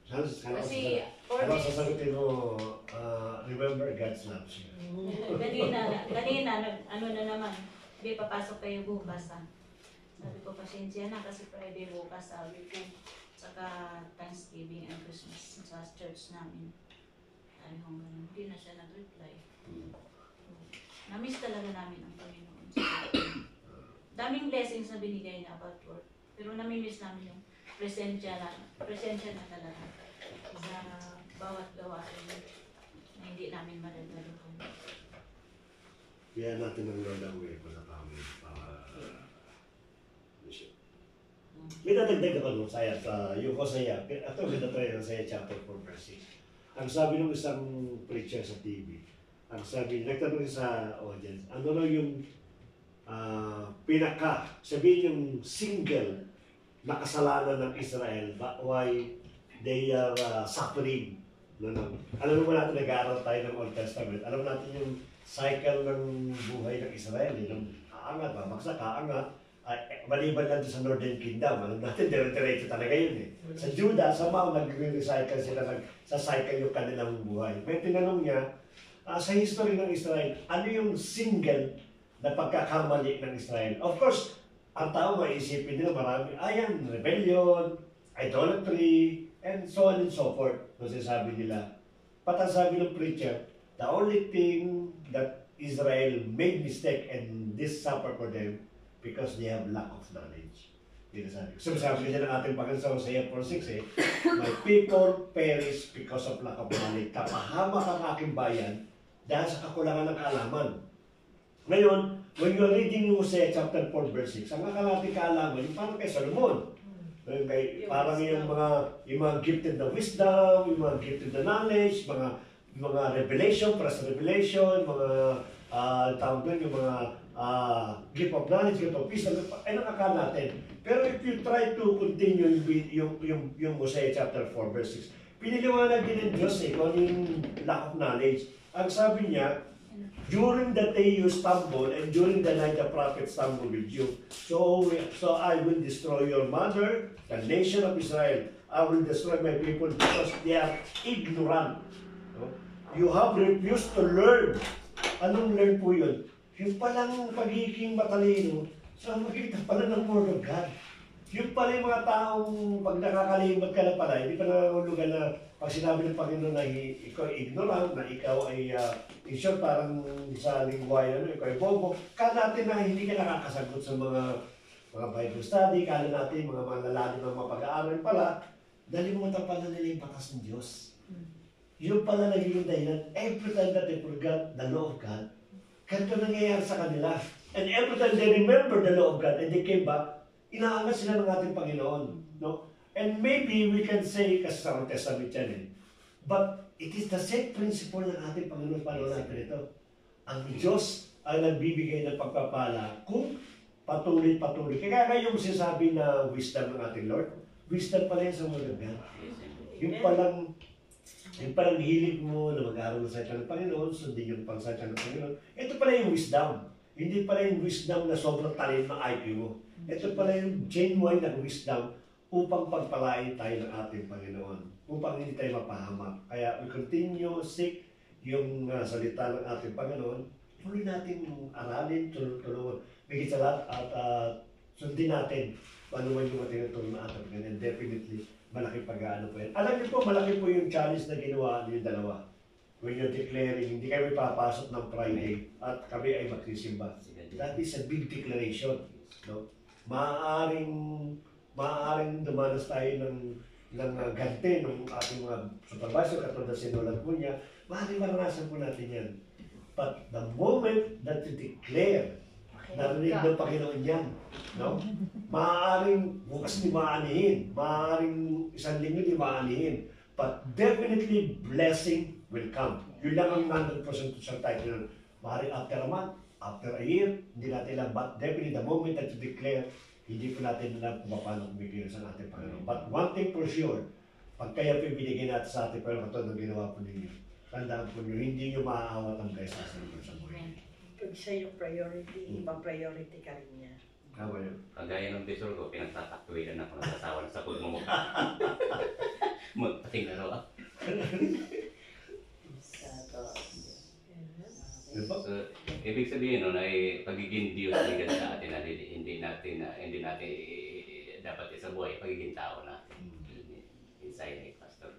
Kasi, ano sasagutin mo, remember God's love siya. kanina, na naman, hindi papasok kayo bukas. Sabi ko, pasensya na kasi Friday bukas, sabi ko, saka Thanksgiving and Christmas sa church namin. Hindi na siya nag-reply. Na-miss talaga namin ang Panginoon. Daming blessings na binigay niya about work. Pero nami-miss namin yung presensya na talaga sa bawat gawain na hindi namin madagdagan. Kaya natin ang Lord ang way para kami. May dadagdag ako doon sa yung Hosea. Ito, may natry ng Hosea chapter 4 verse 6. Ang sabi ng isang preacher sa TV, ang sabi, nagtanong sa audience, ano na yung sabihin yung single na kasalanan ng Israel, why they are suffering. Alam mo natin, nag-aaral tayo ng Old Testament. Alam natin yung cycle ng buhay ng Israel. Yung kaangat, babagsak, kaangat. Maliban lang sa Northern Kingdom. Alam natin, dire-diretso talaga yun eh. Sa Judah, somehow nag-recycle sila, sa cycle yung kanilang buhay. May tinanong niya, sa history ng Israel, ano yung single na pagkakamali ng Israel? Of course, ang tao maisipin nila marami, ayan, rebellion, idolatry, and so on and so forth. Kasi sabi nila, ang sabi ng preacher, the only thing that Israel made mistake and this suffer for them because they have lack of knowledge. So sabi niya ng ating Panginoon sa Hosea 4:6 my people perish because of lack of knowledge. Tapahamak ang aking bayan dahil sa kakulangan ng kaalaman. Ngayon, when you're reading Hosea chapter 4 verse 6, ang akalating kaalaman, yung parang kay Solomon. Parang yung mga gifted na wisdom, yung mga gifted na knowledge, mga revelation, press revelation, mga tawag doon, yung mga gift of knowledge, gift of wisdom, ay nakakala natin. Pero if you try to continue yung Hosea chapter 4 verse 6, piniliwanag din ng Diyos kung ano yung lack of knowledge. Ang sabi niya, during the day you stumble, and during the night the prophet stumble with you. So I will destroy your mother, the nation of Israel. I will destroy my people because they are ignorant. You have refused to learn. Anong learn po yun? Yung palang pagiging matalino sa makita pala ng Word of God. Yung pala yung mga taong pag nakakalimot ka na pala, hindi pa nangulugan na pag sinabi ng Panginoon na ikaw ay ignorant, na ikaw ay in short, parang sa lingwahe, ikaw ay bobo, kala natin na hindi ka nakakasagot sa mga Bible study, kala natin mga malalalim ng mga pag-aaral pala, nalimutan pala nila yung batas ng Diyos. Yung pala naging dahilan, every time that they forgot the law of God, ganito nangyayari sa kanila. And every time they remember the law of God and they came back, inaangat sila ng ating Panginoon. No? And maybe we can say, kasi sa Old Testament yan eh, but it is the same principle ng ating Panginoon. Paano natin ito? Ang Diyos ang nagbibigay ng pagpapala kung patuloy-patuloy. Kaya yung sinasabi na wisdom ng ating Lord, wisdom pala yan sa Word of God. Yung palang hilig mo na mag-aaral sa salita ng Panginoon, sundin yung pangsalita ng Panginoon, ito pala yung wisdom. Hindi pala yung wisdom na sobrang talent ng IQ mo. Ito pala yung genuine na wisdom upang pagpalain tayo ng ating Panginoon, upang hindi tayo mapahamak. Kaya we continue seek yung salita ng ating Panginoon, tuloy natin aralin, tulungan, bigit sa lahat at sundin natin paano man yung tinutulong na ating Panginoon. And definitely, malaki pag-aano po yan. Alam niyo po, malaki po yung challenge na ginawa niyo dalawa. When you're declaring, hindi kami papasok ng Friday at kami ay magsisimba. That is a big declaration. No? Maaaring dumanas tayo ng gante ng ating mga supervisor, katulad na sinulat po niya, maaaring maranasan po natin yan. But the moment that you declare, narinig ng Panginoon yan, no? Maaaring bukas ni maanihin, maaaring isang linggo ni maanihin, but definitely blessing will come. Yun lang ang 100% sa title. Maaaring after a month, after a year, hindi natin lang, but definitely the moment that you declare, hindi po natin alam kung paano kumigil sa ating Panginoon. But one thing for sure, pag kaya po ibinigay natin sa ating Panginoon, katulad ng ginawa po ninyo, tandaan po nyo, hindi nyo maaawat ang blessings sa inyo sa buhay. Pag siya yung priority, ibang priority ka rin niya. Tama yun. Kagaya ng bisor ko, pinagtataktuilan ako ng asawa ng sapod mo. Magpating na raw. Diba? So, ibig sabihin nun ay pagiging Diyos na sa atin na hindi natin dapat isa buhay, pagiging tao na inside ni Pastor.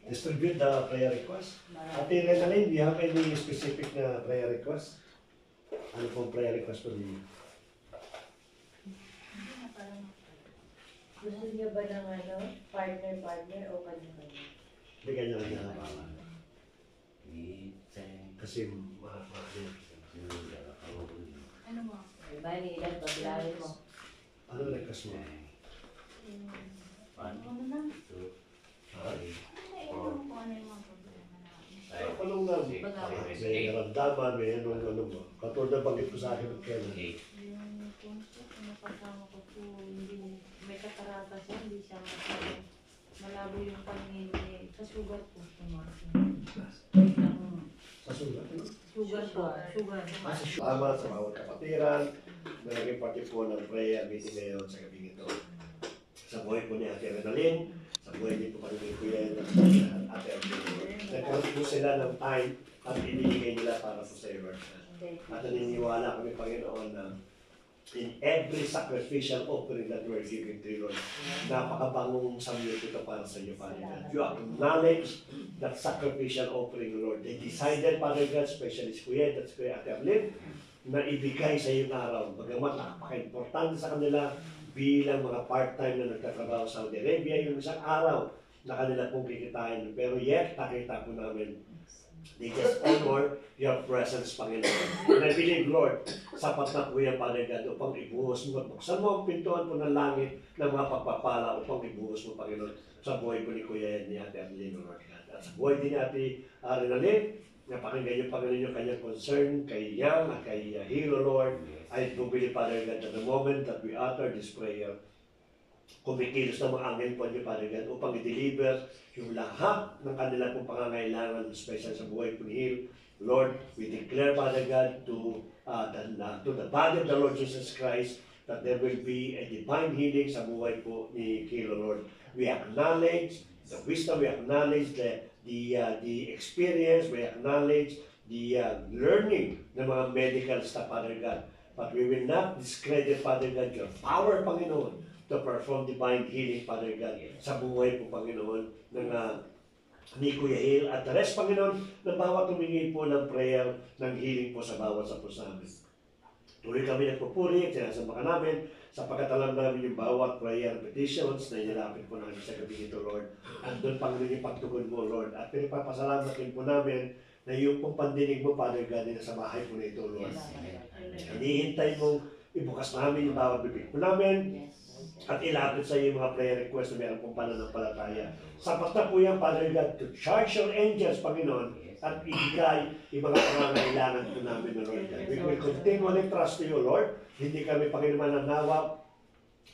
Distribute the prayer request. Ate Renalyn, do you have any specific na prayer request? Ano pong prayer request po ninyo? Gusto niya ba ng partner o kanya-kanya? Hindi kanya-kanya. We thank Kasi mahal. you. Ano mo? Diba, nilan, pabilangin mo. Ano nagkas mo? One, Ano na? two, Ay, three, four, five, anong nga? six, May naramdaman, may ano mo. Katulad na banggit ko sa akin ng kailan. eight, Yung punso, napasama ko po, hindi, may katarata siya, hindi siya masyadong malabo yung paningin niya. Sa sugar po, tumasin. Sa sulat. Sugar po, sugar. Tama sa bawat kapatiran, na naging parte po ng prayer meeting ngayon sa gabi ito. Sa buhay po ni Ate Renalyn, sa buhay din po kami ni Kuya at Ate Renalyn. Nagkaroon po sila ng time at ibinigay nila para po sa iyo. At naniniwala kami, Panginoon, na in every sacrificial offering that we're giving to you, Lord, napakabangong samyot ito para sa iyo, Father God. You acknowledge that sacrificial offering, Lord. They decided, Father God, especially si Kuya, that's Kuya Ate Arlene, na ibigay sa iyong araw. Bagamat napaka-importante sa kanila bilang mga part-time na nagtatrabaho sa Saudi Arabia, yung isang araw na kanila pong kikitain. Pero yet, nakita po namin, they just honor your presence, Panginoon. And I believe, Lord, sapat na po yan, Father God, upang ibuhos mo. Buksan mo ang pintuan po ng langit ng mga pagpapala upang ibuhos mo, Panginoon, sa buhay po ni Kuya ni Ate Arlene, Lord God. At sa buhay din ni Ate Renalyn, napakinggan niyo, Panginoon, yung kanyang concern kay Yang at kay Hero, Lord. I do believe, Father God, at the moment that we utter this prayer, kumikilos ng mga angel po niyo, Father God, upang i-deliver yung lahat ng kanila pong pangangailangan, especially sa buhay po ni Hero. Lord, we declare, Father God, to the body of the Lord Jesus Christ, that there will be a divine healing sa buhay po ni Hero, Lord. We acknowledge the wisdom, we acknowledge the experience, we acknowledge the learning ng mga medical staff, Father God. But we will not discredit, Father God, your power, Panginoon, to perform divine healing, Father God, sa buhay po, Panginoon, ng ni Kuya Hill at the rest, Panginoon, ng bawat humingi po ng prayer ng healing po sa bawat sa po sa amin. Tuloy kami nagpupuri at sinasamba ka namin sapagkat alam namin yung bawat prayer petitions na inilapit po namin sa gabi nito, Lord. At doon, Panginoon, yung pagtugon mo, Lord. At pinapasalamat din po namin na yung pong pandinig mo, Father God, na sa bahay po nito, Lord. Hinihintay mong ibukas namin yung bawat bibig po namin at ilapit sa iyo yung mga prayer request na meron pong pananampalataya. Sapat na po yan, Father God, to charge your angels, Panginoon, at ibigay yung mga pangangailangan po namin na Lord God. We will continually trust to you, Lord. Hindi kami, Panginoon, mananawa,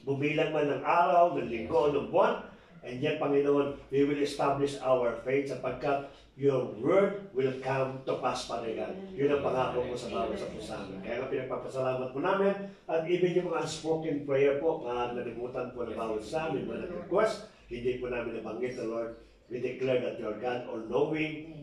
bumilang man ng araw, ng linggo, ng buwan. And yet, Panginoon, we will establish our faith sapagkat your word will come to pass, Father God. Yun ang pangako mo sa bawat sa pusa namin. Kaya nga pinagpapasalamat po namin at even yung mga unspoken prayer po, nalimutan po na bawat sa amin, mga request, hindi po namin nabanggit, Lord. We declare that you are God all-knowing.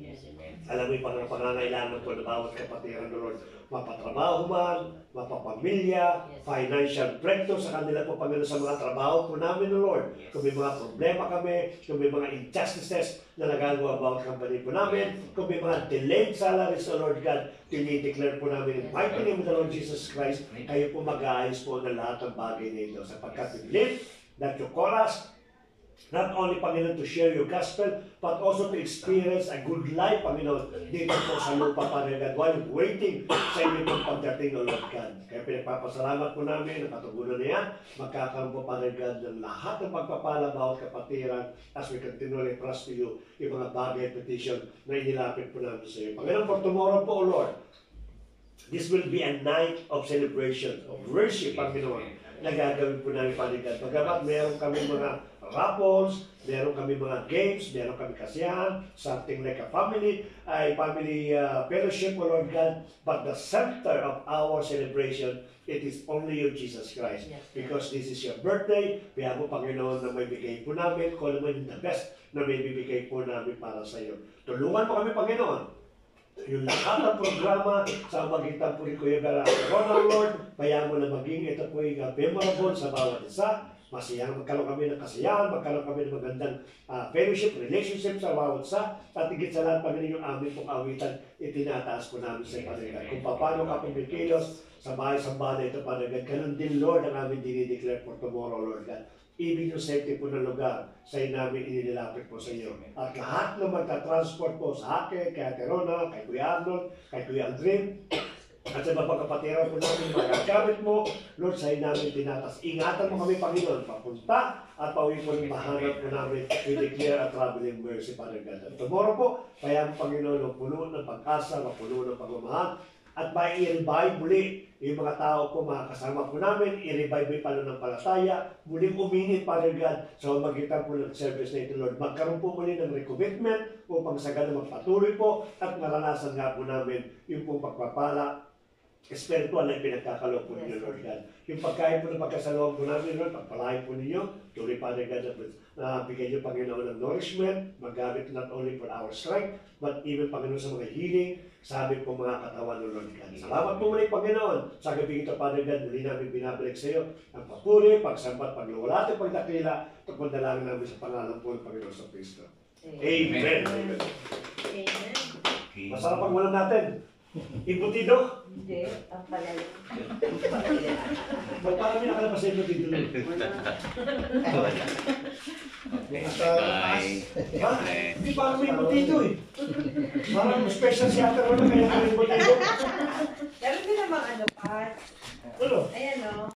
Alam mo yung pangangailangan po ng bawat kapatiran, Lord. Mapatrabaho man, mapapamilya, financial breakthrough sa kanila po, Panginoon, sa mga trabaho po namin, Lord. Kung may mga problema kami, kung may mga injustices na nagagawa bawat company po namin, kung may mga delayed salaries, Lord God, tinideclare po namin in mighty name of the Lord Jesus Christ, kayo po mag-aayos po ng lahat ng bagay nito. Sapagkat we believe that you call us not only, Panginoon, to share your gospel, but also to experience a good life, Panginoon, dito po sa lupa, Panginoon, while waiting sa inyo pong pagdating, O Lord God. Kaya pinagpapasalamat po namin, nakatugunan na yan, magkakaroon po, Panginoon, ng lahat ng pagpapala, bawat kapatiran, as we continually trust to you, yung mga bagay at petition na inilapit po namin sa iyo. Panginoon, for tomorrow po, O Lord, this will be a night of celebration, of worship, Panginoon, na gagawin po namin, Panginoon. Pagamat meron kami mga raffles, meron kami mga games, meron kami kasiyahan, something like a family fellowship, O Lord God. But the center of our celebration, it is only you, Jesus Christ. Because this is your birthday, kaya po, Panginoon, na may bigay po namin, kung ano man the best na may bibigay po namin para sa iyo. Tulungan po kami, Panginoon. Yung lahat ng programa sa magitan po ni Kuya Vera Ronald, Lord, kaya mo na maging ito po yung memorable sa bawat isa. Masayang magkaroon kami ng kasiyahan, magkaroon kami ng magandang fellowship, relationship sa bawat isa, at higit sa lahat, Panginoon, yung aming pong awitan, itinataas po namin sa Panginoon. Kung paano ka pumikilos sa bahay-sambala ito, Panginoon, ganun din, Lord, ang aming dinideclare for tomorrow, Lord God. Ibig yung safety po ng lugar sa namin inilapit po sa iyo. At lahat ng magta-transport po sa akin, kay Ate Rona, kay Kuya Arnold, kay Kuya Andrin, At sa mga kapatiran po namin, mga gamit mo, Lord, sa'yo namin tinatas. Ingatan mo kami, Panginoon, papunta at pauwi po ng mahanap po namin. We declare a traveling mercy, Father God. At tomorrow po, kaya ang Panginoon ng puno ng pag-asa, puno ng pagmamahal, at mai-revive muli yung mga tao po, mga kasama po namin, i-revive yung pananampalataya, muling uminit, Father God, sa magitan po ng service na ito, Lord. Magkaroon po muli ng recommitment upang sa ganun magpatuloy po at maranasan nga po namin yung pong pagpapala espiritual na pinagkakaloob po ninyo, Lord God. Yung pagkain po ng pagkasaloob po namin, Lord, pagpalain po ninyo, tuloy, Father God, na bigyan niyo, Panginoon, ng nourishment, magamit not only for our strength, but even, Panginoon, sa mga healing, sa aming po mga katawan, Lord God. Salamat po muli, Panginoon. Sa gabi ito, Father God, muli namin binabalik sa iyo ang papuri, pagsambat, pagluwalhati, pagdakila, at pagdalangin namin sa pangalan po ng Panginoon sa Kristo. Amen. Amen. Masarap ang walang natin. Imbutido. Hindi, ang palala. Ba't parang may nakalabas sa imbutido? Bye. Ha? Hindi parang may imbutido eh. Parang special theater wala kaya may imbutido. Meron din namang ano pa. Ano? Ayan o.